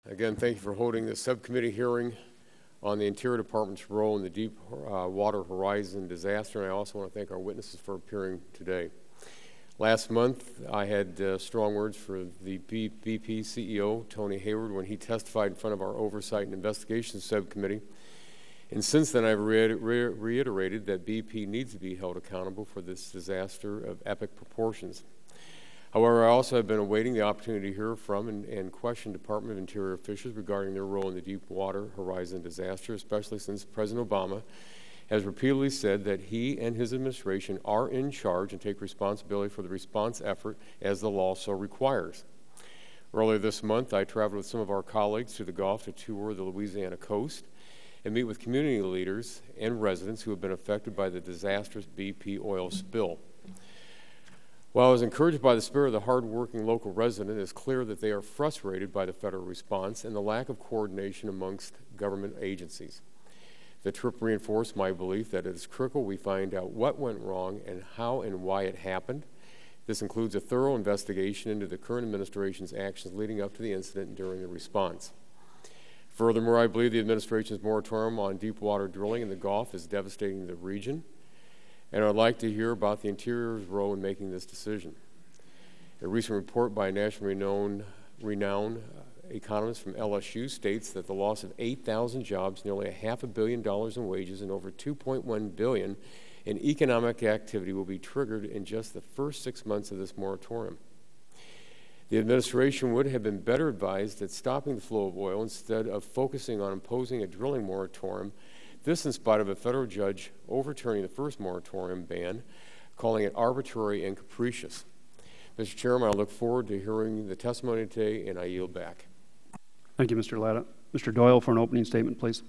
Again, thank you for holding this subcommittee hearing on the Interior Department's role in the Deepwater Horizon Disaster, and I also want to thank our witnesses for appearing today. Last month, I had strong words for the BP CEO, Tony Hayward, when he testified in front of our Oversight and Investigations Subcommittee. And since then, I've reiterated that BP needs to be held accountable for this disaster of epic proportions. However, I also have been awaiting the opportunity to hear from and question Department of Interior officials regarding their role in the Deepwater Horizon disaster, especially since President Obama has repeatedly said that he and his administration are in charge and take responsibility for the response effort as the law so requires. Earlier this month, I traveled with some of our colleagues to the Gulf to tour the Louisiana coast and meet with community leaders and residents who have been affected by the disastrous BP oil spill. While I was encouraged by the spirit of the hard-working local resident, it is clear that they are frustrated by the federal response and the lack of coordination amongst government agencies. The trip reinforced my belief that it is critical we find out what went wrong and how and why it happened. This includes a thorough investigation into the current administration's actions leading up to the incident and during the response. Furthermore, I believe the administration's moratorium on deepwater drilling in the Gulf is devastating the region, and I'd like to hear about the Interior's role in making this decision. A recent report by a nationally renowned economist from LSU states that the loss of 8,000 jobs, nearly $500 million in wages, and over $2.1 billion in economic activity will be triggered in just the first 6 months of this moratorium. The administration would have been better advised at stopping the flow of oil instead of focusing on imposing a drilling moratorium. This in spite of a federal judge overturning the first moratorium ban, calling it arbitrary and capricious. Mr. Chairman, I look forward to hearing the testimony today, and I yield back. Thank you, Mr. Latta. Mr. Doyle for an opening statement, please.